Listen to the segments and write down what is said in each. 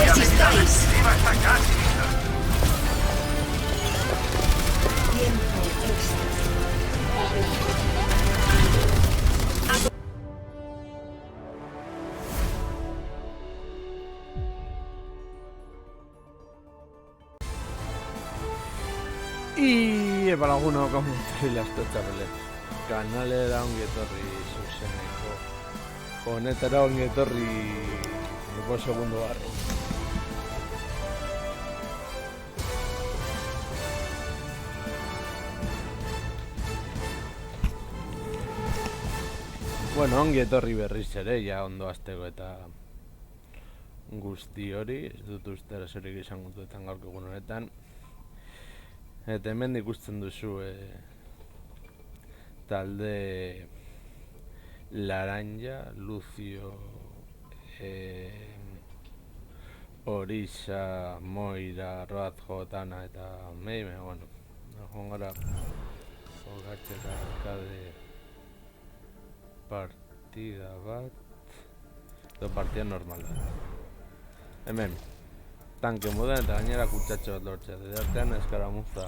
resistáis. Está casi lista. Tiempo extra. Y para alguno como las totxarrelet kanalera ongi etorri zuzeneko honetara ongi etorri lupo segundo barro. Bueno, ongi etorri berriz ere, ja ondo hasteko eta guzti hori, ez dut uste arazorik izango duetan gaurko egun honetan. Eta hemen ikusten duzu talde Laranja, Lucio, Orisa, Moira, Roadjo, Tana eta Meime, bueno, joan gara jokatzera arkade partida bat, edo partida normal da. Hemen, tanke moden eta gainera kutsatxo bat lortzea, eta artean eskaramuza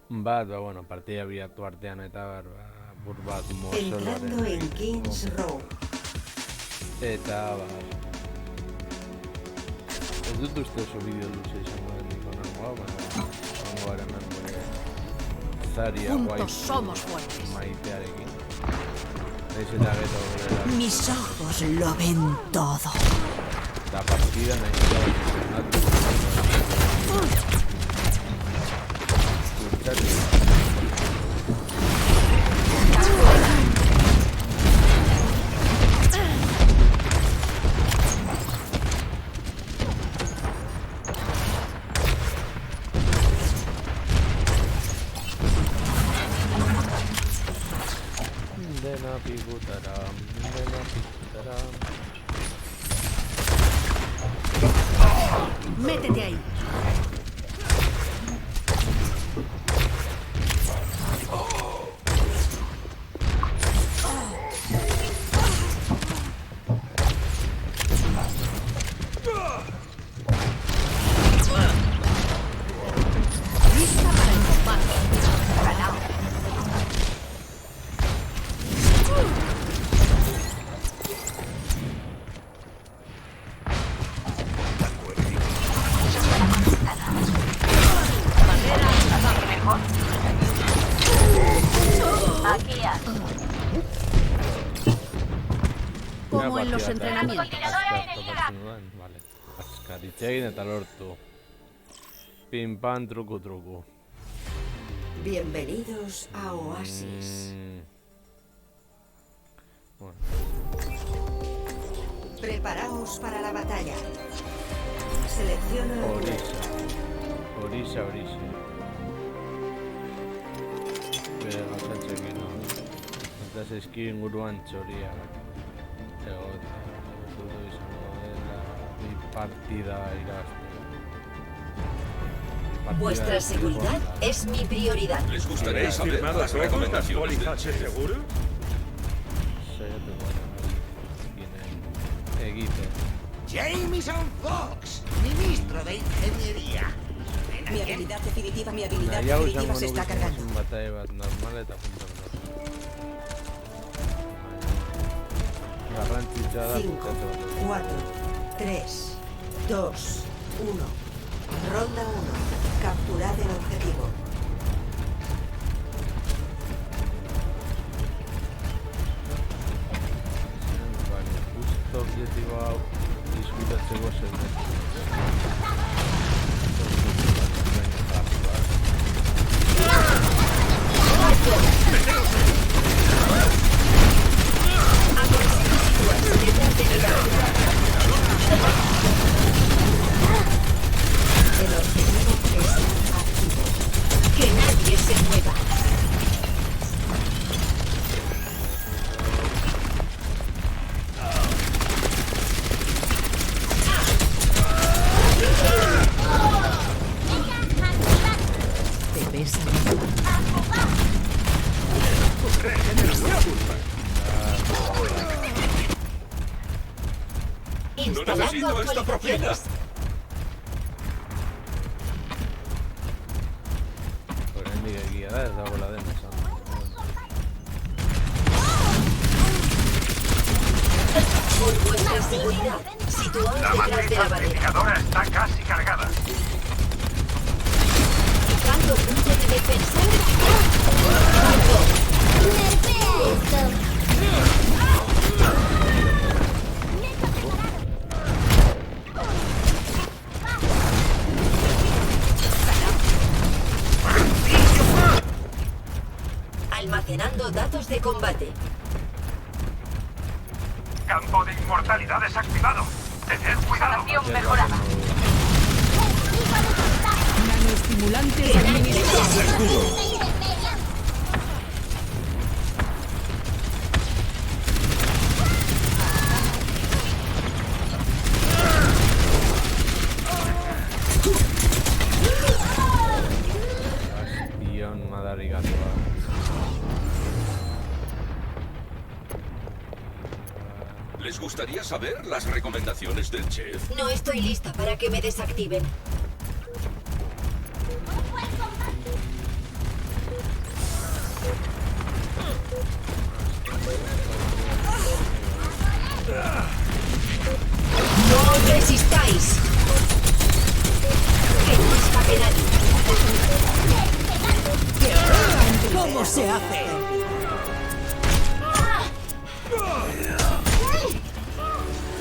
bat, bueno, partida bilatu artean eta bur bat mozoloaren Entrando en Kings Row. eta ez dut uste oso bideo luze izango denik onangoa, baina onango gara hemen gure Zaria Juntos somos fuertes. maitearekin. Naiz eta gero gure Mis ojos lo ven todo. la partida naiz eta dena pikutara. Métete ahí. Lista para el combate. Ganado. Como en los entrenamientos. Vale. Askaritxegin eta lortu. Pim pam truku truku. Bienvenidos a Oasis. Bueno, Preparaos para la batalla. Selecciona el lugar. Orisa. Bere gauzatxekin, no? Eta zeizki inguruan txoriak. Egotea, duro izango dela bi partida irabazteko. Vuestra seguridad es mi prioridad. ¿Les gustaría saber las recomendaciones del chef? seguro? Saiatuko gara egiten. Jameson Fox, ministro de Ingeniería. Mi habilidad definitiva Nahiago izango se está nuke cargando. un batalle bat normal eta punto menor. Garrantzitsua da 5, puntatxo bat. 4, 3, 2, 1. Ronda 1. Capturad el objetivo. Vale, justo objetibo hau diskutatzeko zen. El objetivo está activo. Que nadie se mueva. recibiendo esta propina? Pues es mi guía, ¿eh? Esa bola de mesa. Por vuestra seguridad, situaos La detrás matriz de la barrera. amplificadora está casi cargada. Fijando punto de defensa. ¡Marco! ¡Nerfea esto! Almacenando datos de combate. Campo de inmortalidad desactivado. Tened cuidado. Mejorada. Nanoestimulantes administrados. Bastión Madarigato. ¿Les gustaría saber las recomendaciones del chef? No estoy lista para que me desactiven. ¡No os resistáis! ¡Que no escape nadie! ¿Cómo se hace?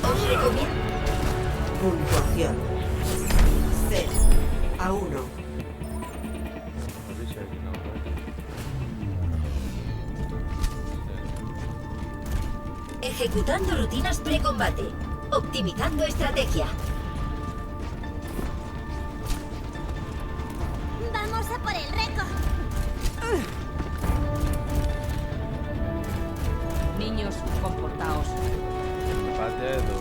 Os recomiendo... Puntuación 0 a 1. Dice aquí no, Ejecutando rutinas precombate. Optimizando estrategia. ¡Vamos a por el récord! Niños, comportaos. empate do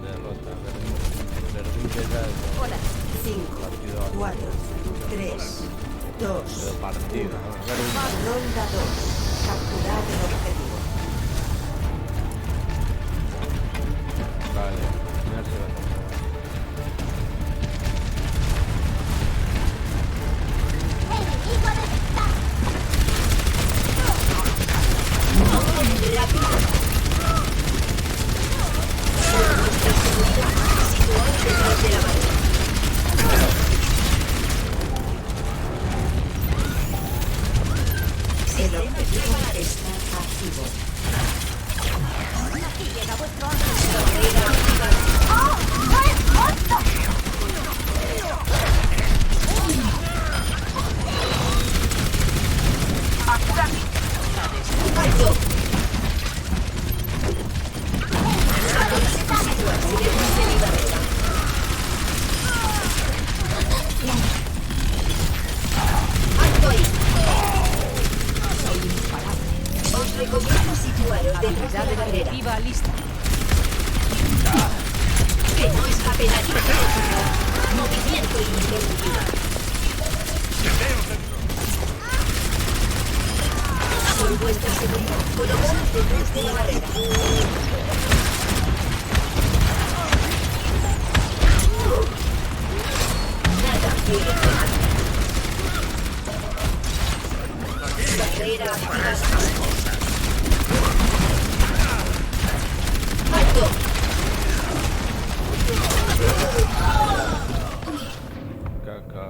derrota. Verdín que ya es 5, partido 4, 3, 2. de partido. ¿No? Verdín. Ronda 2. Capturar el objetivo. Vale, mira si va a tocar. ¡Enemigo detectado! Rápido. Por vuestra seguridad, situaos detrás de la barrera. El Sistema objetivo preparado. está activo. Aquí llega vuestro ángel. Barrera activada. ¡Oh! ¡No es justo! ¡Alto! Situarse detrás de mi barrera. ¡Alto ahí! Os recomiendo situaros detrás de Habilidad la barrera. definitiva lista. Que no escape nadie. Movimiento ininterrumpido. Por vuestra seguridad, colocaos detrás de la barrera. Nada puede frenar. Barrera activada. ¡Alto! Caca.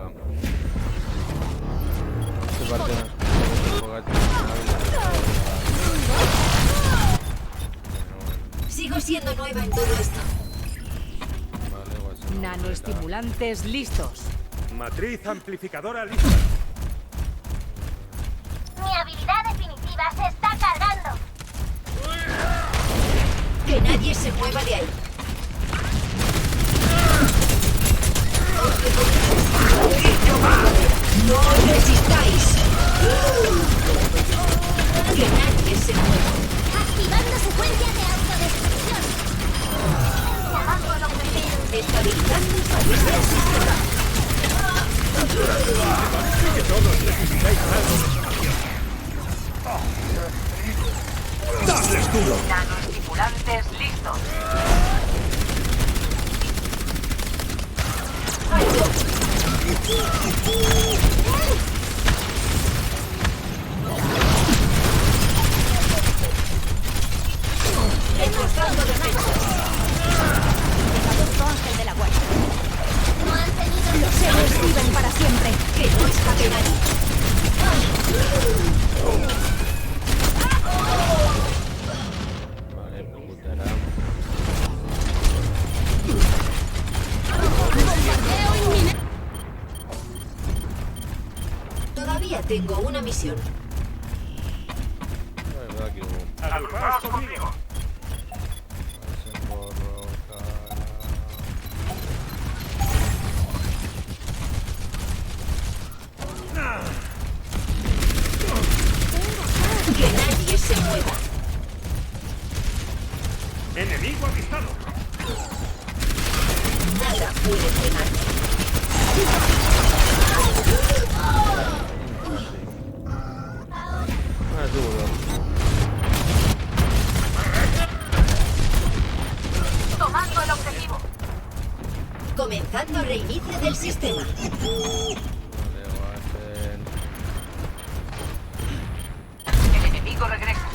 Este partido no es jugar Sigo siendo nueva en todo esto. Vale, WhatsApp. Nanoestimulantes listos. Matriz amplificadora lista. Mi habilidad definitiva se está cargando. Que nadie se mueva de ahí. Os recomiendo. ¡No os resistáis! Que nadie se mueva. Activando secuencia de autodestrucción. Llamando al objetivo. Estabilizando falla del sistema. ¡Dadles duro! Nanoestimulantes listos. Reforzando defensas. Cabuto ángel de la guardia. No han tenido Los héroes viven para siempre. Que no escape nadie. Vale, me gustará. Todavía tengo una misión. La verdad que hubo. ¡Agrupaos conmigo! Ese morro, cara. Que nadie se mueva. ¡Enemigo avistado! Nada puede frenarme. Ah, seguro. tomando el objetivo. Comenzando reinicio del sistema. Vale, va a ser. El enemigo regresa.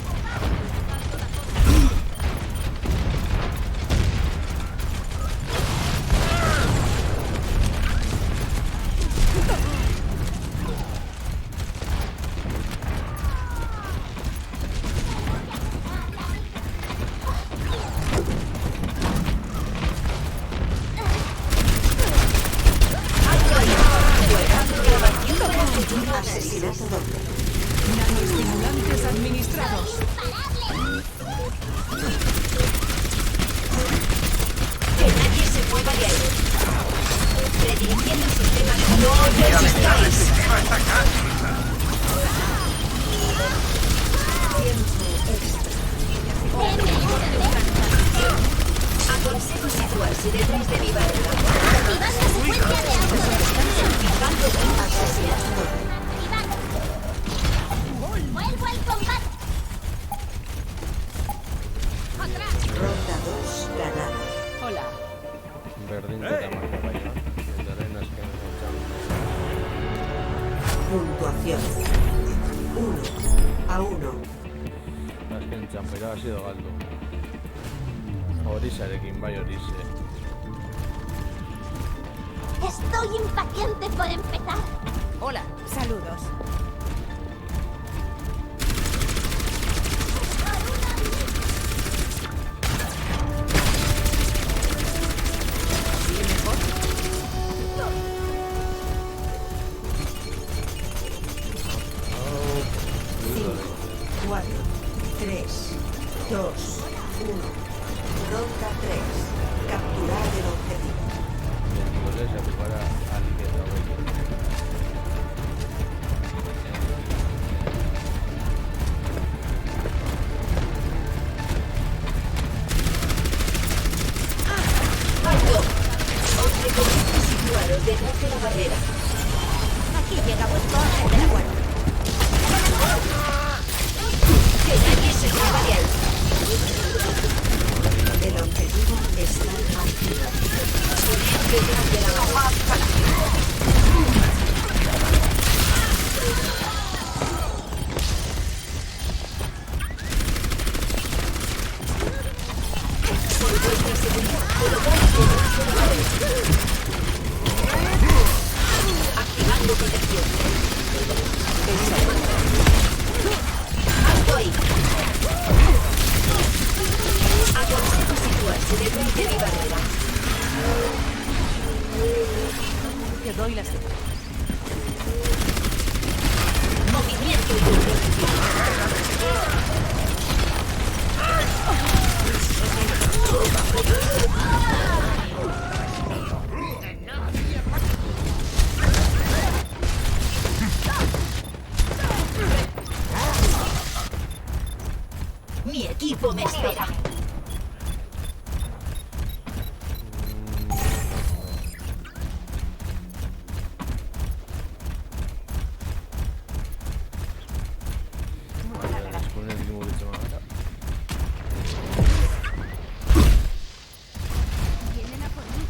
Asesinato doble. Nanoestimulantes administrados. Que nadie se mueva de ahí. Redirigiendo el sistema. ¡No resistáis! Aconsejo situarse detrás de mi barrera. Activando secuencia de Fijando asesinato doble. Vuelvo al combate. Ronda 2 ganada. Hola. Verdín que te marca para allá. El de arenas que me Puntuación 1-1. echan. Azken txampera ha sido galdu. Orisarekin bai Orise. Estoy impaciente por empezar. Hola. Saludos. ¿Sí mejor? 4, 3, 2, 1. Ronda 3. Capturar el objetivo. El Nicolás se prepara al izquierda, ¡Alto! Os recomiendo situaros detrás de la barrera. Aquí llega vuestro ángel de la guardia. Que nadie se mueva de ahí. El objetivo está activo. Detrás de la barrera. Por vuestra seguridad, colocáis detrás de la barrera. Activando protección. ¡Alto ahí! Aconsejo situarse detrás de mi barrera. Te doy las señales. Movimiento interrumpido. Mi equipo me espera. Con el mismo bicho ahora. Vienen a por mí.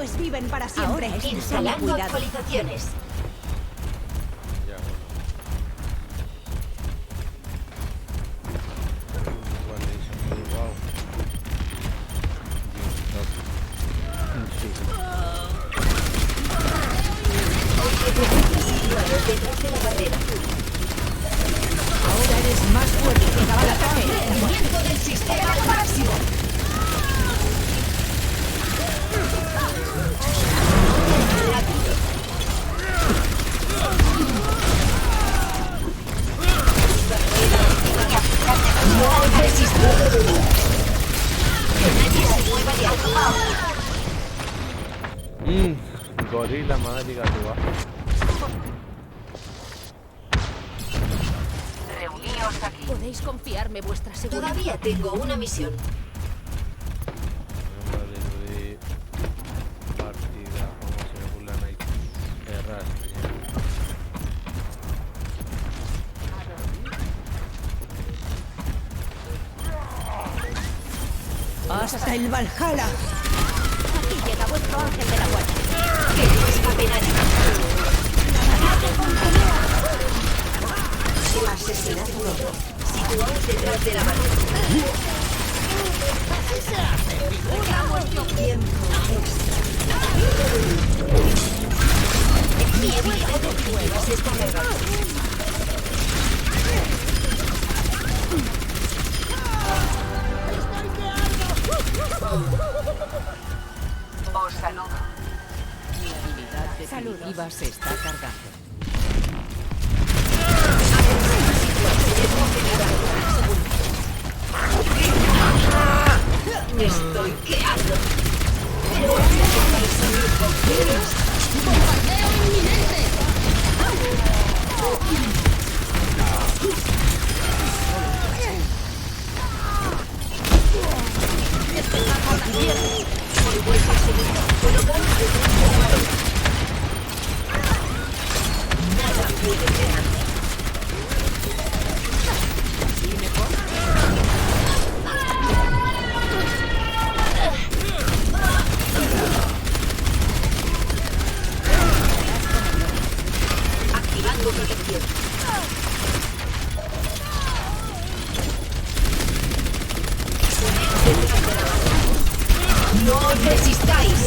héroes viven para siempre. Ahora instalando actualizaciones. Ya, bueno. Igual es muy guau. Sí. Situado detrás de la barrera. Ahora eres más fuerte que cada ataque. Movimiento del sistema al máximo. No resistir. Que nadie se mueva de aquí. Gorila madre gatúa. Podéis confiarme vuestra seguridad. Todavía tengo una misión. Vale, de partida, vamos a regular ahí. Errar. Hasta el Valhalla. Aquí llega vuestro ángel de la guardia. Que no escape nadie. Asesinato doble. Situaos detrás de la barrera. Tiempo extra. Mi habilidad de fuego se está cargando. Os saludo. Mi habilidad definitiva se está cargando. Estoy quedando. Pero necesitáis salir con piedras. ¡Bombardeo inminente! Nada puede frenarme. Activando protección. ¡No resistáis!